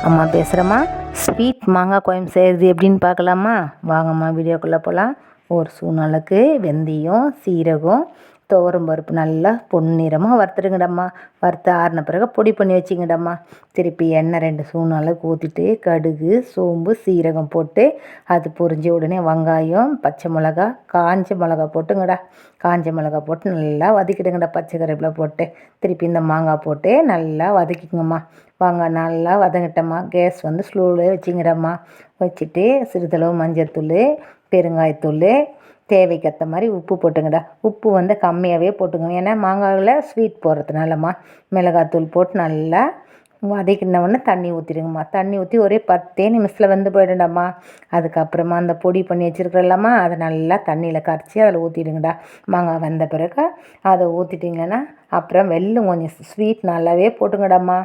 அம்மா பேசுகிறேம்மா. ஸ்வீட் மாங்காய் குழம்பு செய்கிறது எப்படின்னு பார்க்கலாமா? வாங்கம்மா வீடியோக்குள்ளே போகலாம். ஒரு ஸ்பூன் வெந்தயம், சீரகம், துவரம் பருப்பு நல்லா பொன்னிறமாக வறுத்துடுங்கடம்மா. வறுத்து ஆறின பிறகு பொடி பண்ணி வச்சுங்கடம்மா. திருப்பி எண்ணெய் 2 ஸ்பூன் அளவுக்கு ஊற்றிட்டு கடுகு, சோம்பு, சீரகம் போட்டு அது பொரிஞ்ச உடனே வெங்காயம், பச்சை மிளகா, காஞ்ச மிளகா போட்டுங்கடா. காஞ்ச மிளகா போட்டு நல்லா வதக்கிடுங்கடா. பச்சை கருவேப்பிலை போட்டு திருப்பி இந்த மாங்காய் போட்டு நல்லா வதக்கிக்கங்கம்மா. வாங்காய் நல்லா வதங்கிட்டம்மா. கேஸ் ஸ்லோவிலே வச்சுங்கடம்மா. வச்சுட்டு சிறிதளவு மஞ்சள்தூள், பெருங்காயத்தூள், தேவைக்கேற்ற மாதிரி உப்பு போட்டுங்கடா. உப்பு கம்மியாகவே போட்டுக்கோங்க, ஏன்னா மாங்காயில் ஸ்வீட் போடுறதுனாலம்மா. மிளகாத்தூள் போட்டு நல்லா வதக்கினவுடனே தண்ணி ஊற்றிடுங்கம்மா. தண்ணி ஊற்றி ஒரே 10 நிமிஷத்தில் போயிடும்டாம்மா. அதுக்கப்புறமா அந்த பொடி பண்ணி வச்சுருக்கிறோம்லம்மா, அதை நல்லா தண்ணியில் கரைச்சி அதில் ஊற்றிடுங்கடா. மாங்காய் வெந்த பிறகு அதை ஊற்றிட்டிங்கன்னா அப்புறம் வெல்லம் கொஞ்சம் ஸ்வீட் நல்லாவே போட்டுங்கடாம்மா.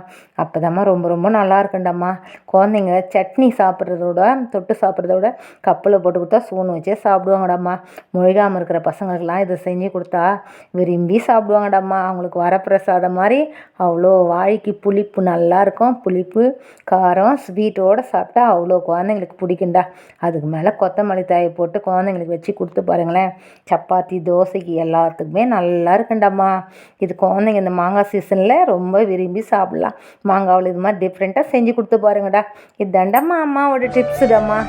அப்போதாம்மா ரொம்ப ரொம்ப நல்லா இருக்குண்டாம்மா. குழந்தைங்க சட்னி சாப்பிட்றதோட தொட்டு சாப்பிட்றதோட கப்பில் போட்டு கொடுத்தா ஸ்பூன் வச்சே சாப்பிடுவாங்கடாம்மா. முழுகாமல் இருக்கிற பசங்களுக்கெல்லாம் இதை செஞ்சு கொடுத்தா விரும்பி சாப்பிடுவாங்கடாம்மா. அவங்களுக்கு வரப்பிரசாதம் மாதிரி அவ்வளோ வாய்க்கு புளிப்பு நல்லாயிருக்கும். புளிப்பு, காரம், ஸ்வீட்டோடு சாப்பிட்டா அவ்வளோ குழந்தைங்களுக்கு பிடிக்கும்டா. அதுக்கு மேலே கொத்தமல்லி தழை போட்டு குழந்தைங்களுக்கு வச்சு கொடுத்து பாருங்களேன். சப்பாத்தி, தோசைக்கு எல்லாத்துக்குமே நல்லா இருக்குண்டாம்மா. இது குழந்தைங்க இந்த மாங்காய் சீசனில் ரொம்ப விரும்பி சாப்பிட்லாம். மாங்காவில் இது மாதிரி டிஃப்ரெண்ட்டாக செஞ்சு கொடுத்து பாருங்கடா. இது தண்டம்மா அம்மாவோட டிப்ஸுடாம்மா.